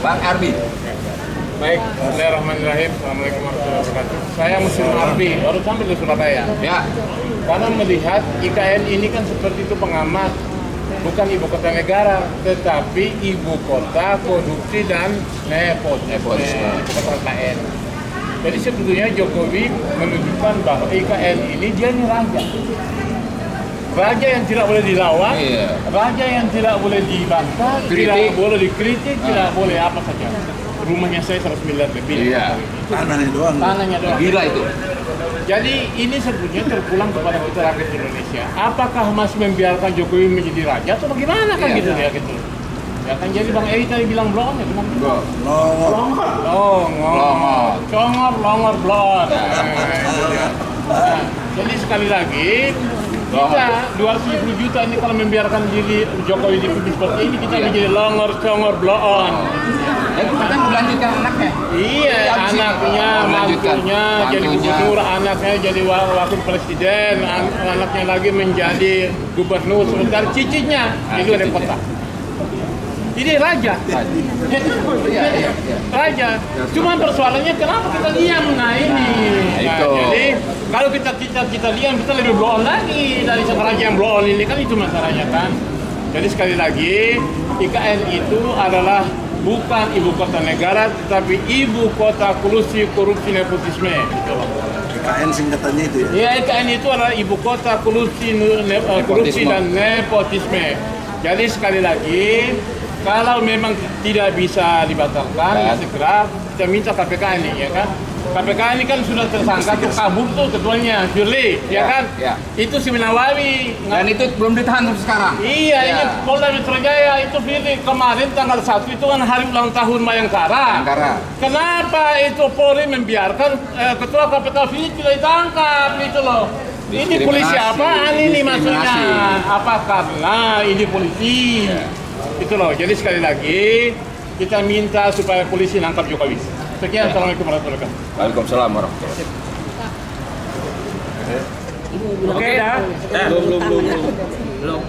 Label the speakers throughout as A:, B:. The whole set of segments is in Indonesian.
A: Bang Arbi.
B: Baik, Bismillahirrahmanirrahim. Assalamualaikum warahmatullahi wabarakatuh. Saya Muslim Arbi, baru sampai di Surabaya.
A: Ya.
B: Karena melihat IKN ini kan seperti itu pengamat, bukan ibu kota negara, tetapi ibu kota korupsi dan nepotisme. Ibu kota IKN. Jadi sebetulnya Jokowi menunjukkan bahwa IKN ini dia ini raja. Raja yang tidak boleh dilawan, raja yang tidak boleh dibantah, tidak boleh dikritik, tidak boleh apa saja. Rumahnya saya 100 miliar lebih.
A: Iya.
C: Tanahnya doang.
B: Tanahnya doang.
A: Gila itu.
B: Jadi ini sebetulnya terpulang kepada kita rakyat Indonesia. Apakah masih membiarkan Jokowi menjadi raja atau bagaimana kan gitu ya gitu. Ya kan jadi Bang Eri tadi bilang blon ya benar. Longor blon. Nah, jadi sekali lagi kita 250 juta ini kalau membiarkan diri Jokowi dipimpin seperti ini kita menjadi longor blon.
A: Itu kan melanjutkan anaknya.
B: Iya, anaknya, mantunya jadi gubernur, anaknya jadi wakil presiden, anaknya lagi menjadi gubernur, sementara cicitnya jadi wali kota. Ini raja. Raja. Cuma persoalannya kenapa kita diam nah ini. Nah, jadi kalau kita diam kita lebih blow on lagi dari raja yang blow on ini kan itu masalahnya kan. Jadi sekali lagi IKN itu adalah bukan ibu kota negara, tetapi ibu kota kolusi korupsi nepotisme.
C: IKN singkatannya itu ya?
B: Ya, IKN itu adalah ibu kota korupsi dan nepotisme. Jadi sekali lagi, kalau memang tidak bisa dibatalkan, ya segera kita minta KPK ini, ya kan? KPK ini kan sudah tersangka tuh kabur tuh ketuanya, Firly, ya kan? Ya. Itu si Nawawi.
A: Dan itu belum ditahan sampai sekarang.
B: Iya, ini Polda Metro Jaya itu Firly kemarin tanggal 1 itu kan hari ulang tahun Bayangkara. Kenapa itu Polri membiarkan ketua KPK Firly tidak ditangkap gitu loh? Ini polisi apaan ini maksudnya? Apa karena ini polisi? Itu loh. Jadi sekali lagi kita minta supaya polisi nangkap Jokowi. Sekian, Assalamualaikum warahmatullahi wabarakatuh.
A: Waalaikumsalam warahmatullahi wabarakatuh.
B: Oke, dah.
D: Belum.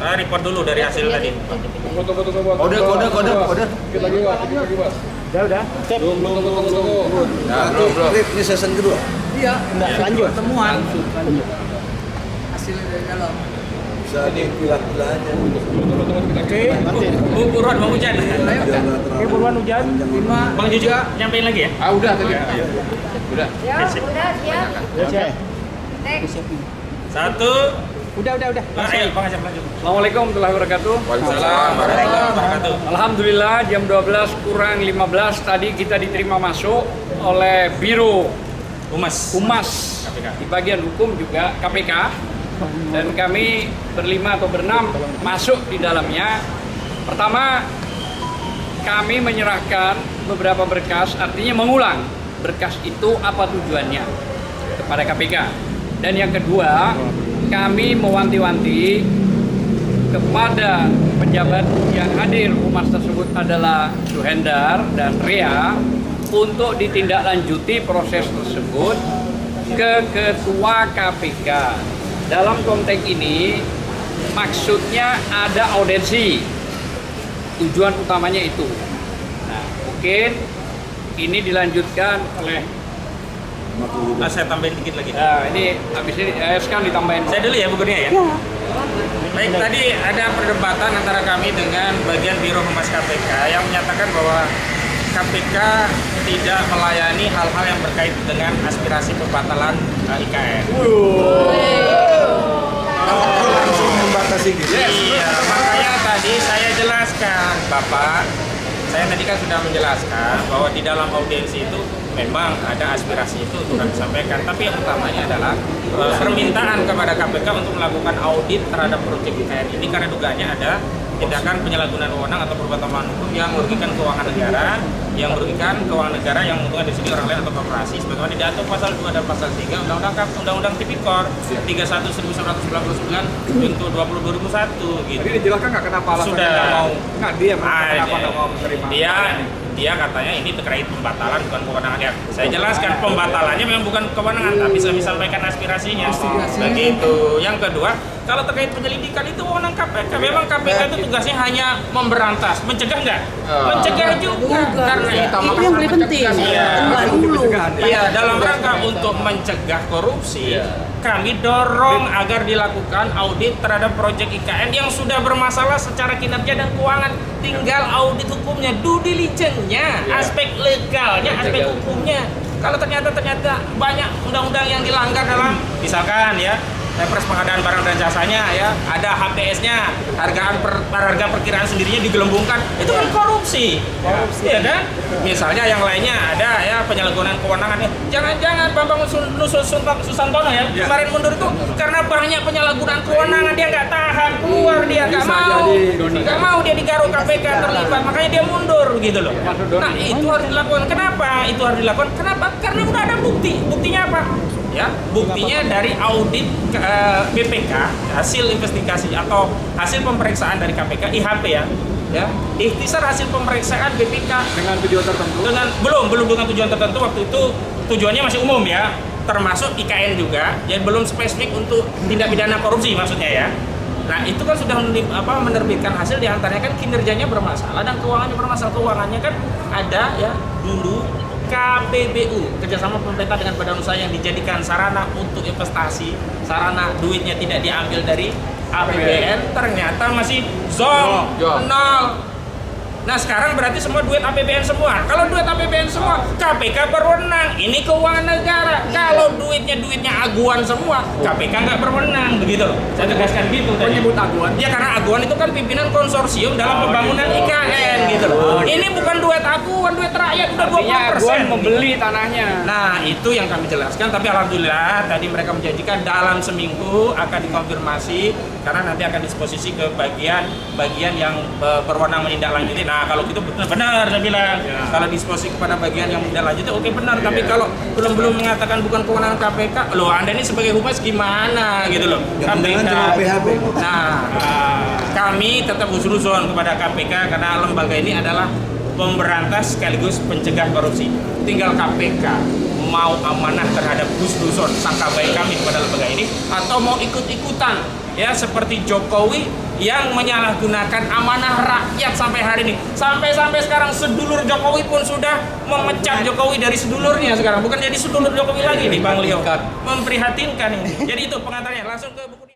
D: Report dulu dari hasil tadi.
A: Kode.
B: Dikit lagi, Mas. Udah. Tunggu.
C: Ini season kedua?
E: Iya, lanjut. Pertemuan. Hasilnya dari dalam.
C: Bisa dipilah-pilah aja.
B: Oke.
D: Buruan Bang Hujan.
B: Oke, buruan Hujan.
D: Bang Juju nyampein lagi ya?
A: Udah tadi. Udah.
F: Ya, udah siap. Next.
D: Satu.
E: Udah.
D: Ayo Bang Hasyam lanjut.
E: Assalamualaikum warahmatullahi wabarakatuh.
A: Waalaikumsalam warahmatullahi wabarakatuh.
E: Alhamdulillah jam 12 kurang 15 tadi kita diterima masuk oleh Biro
D: Humas
E: Humas
D: KPK.
E: di bagian hukum juga KPK, dan kami berlima atau berenam masuk di dalamnya. Pertama, kami menyerahkan beberapa berkas, artinya mengulang berkas itu apa tujuannya kepada KPK. Dan yang kedua, kami mewanti-wanti kepada pejabat yang hadir humas tersebut adalah Suhendar dan Rea untuk ditindaklanjuti proses tersebut ke Ketua KPK. Dalam konteks ini maksudnya ada audensi, tujuan utamanya itu. Nah, mungkin ini dilanjutkan oleh
D: Saya tambahin dikit lagi.
E: Nah, ini habis ini sekarang ditambahin.
D: Saya dulu ya Bu Kurnia ya. Baik, tadi ada perdebatan antara kami dengan bagian Biro Humas KPK yang menyatakan bahwa KPK tidak melayani hal-hal yang berkait dengan aspirasi pembatalan IKN.
C: Langsung membatasi gitu?
D: Iya, makanya tadi saya jelaskan, Bapak. Saya tadi kan sudah menjelaskan bahwa di dalam audiensi itu memang ada aspirasi itu untuk kami sampaikan, tapi yang utamanya adalah permintaan kepada KPK untuk melakukan audit terhadap proyek IKN ini karena dugaannya ada tindakan penyalahgunaan wewenang atau perbuatan melawan hukum yang merugikan keuangan negara, yang yang menguntungkan di sini orang lain atau korporasi, sebagaimana diatur pasal 2 dan pasal 3 Undang-Undang Tipikor 31.1999 junto 20/2001 gitu.
E: Jadi dijelaskan nggak kenapa alasannya
D: Sudah.
E: nggak mau? Nggak, dia kenapa nggak mau menerima?
D: Dia dia katanya ini terkait pembatalan bukan kewenangan dia. Saya jelaskan pembatalannya memang bukan kewenangan, tapi saya sampaikan aspirasinya. Begitu. Yang kedua, kalau terkait penyelidikan itu wewenang KPK. Memang KPK itu tugasnya hanya memberantas, mencegah nggak? Mencegah juga. Karena
G: Itu yang paling penting. Enggak dulu.
D: Iya, dalam rangka untuk mencegah korupsi, kami dorong agar dilakukan audit terhadap proyek IKN yang sudah bermasalah secara kinerja dan keuangan. Tinggal audit hukumnya, due diligence-nya, aspek legalnya, aspek hukumnya. Kalau ternyata banyak undang-undang yang dilanggar dalam, misalkan ya, Perpres pengadaan barang dan jasanya ya, ada HPS-nya, harga perkiraan sendirinya digelembungkan, itu kan korupsi, ya kan? Misalnya yang lainnya ada ya penyalahgunaan kewenangan ya. Jangan-jangan Bambang Susantono ya kemarin mundur itu karena banyak penyalahgunaan kewenangan, dia nggak tahan keluar, dia nggak mau dia digaruk KPK terlibat, makanya dia mundur gitu loh. Nah itu harus dilakukan. Kenapa itu harus dilakukan? Kenapa? Karena udah ada bukti. Buktinya apa? Ya, buktinya dari audit BPK, hasil investigasi atau hasil pemeriksaan dari KPK, IHP ya, ikhtisar hasil pemeriksaan BPK
A: Dengan tujuan tertentu.
D: belum dengan tujuan tertentu. Waktu itu tujuannya masih umum ya, termasuk IKN juga, jadi belum spesifik untuk tindak pidana korupsi maksudnya ya. Nah itu kan sudah menerbitkan hasil, diantaranya kan kinerjanya bermasalah dan keuangannya bermasalah. Keuangannya kan ada ya dulu KPBU, kerjasama pemerintah dengan badan usaha yang dijadikan sarana untuk investasi, sarana duitnya tidak diambil dari APBN, ternyata masih nol. Nah sekarang berarti semua duit APBN semua. Kalau duit APBN semua, KPK berwenang. Ini keuangan negara. Kalau duitnya aguan semua, KPK nggak berwenang, begitu loh. Saya tegaskan gitu.
A: Menyebut aguan?
D: Ya karena aguan itu kan pimpinan konsorsium dalam pembangunan IKN gitu loh. Ini bukan duit aguan, duit rakyat udah 20%.
E: Aguan membeli tanahnya.
D: Nah itu yang kami jelaskan. Tapi alhamdulillah tadi mereka menjanjikan dalam seminggu akan dikonfirmasi karena nanti akan disposisi ke bagian yang berwenang menindaklanjuti. Nah kalau gitu benar saya bilang, kalau disposisi kepada bagian yang menindaklanjuti oke benar, tapi kalau belum mengatakan bukan kewenangan KPK, loh Anda ini sebagai humas gimana gitu loh.
C: Jangan cuma PHP.
D: Nah kami tetap husnuzon kepada KPK karena lembaga ini adalah pemberantas sekaligus pencegah korupsi. Tinggal KPK mau amanah terhadap husnuzon sangka baik kami kepada lembaga ini atau mau ikut-ikutan ya seperti Jokowi yang menyalahgunakan amanah rakyat sampai hari ini. Sampai sekarang sedulur Jokowi pun sudah memecat Jokowi dari sedulurnya sekarang, bukan jadi sedulur Jokowi lagi nih Bang Leo. Memprihatinkan ini. Jadi itu pengantarnya, langsung ke buku.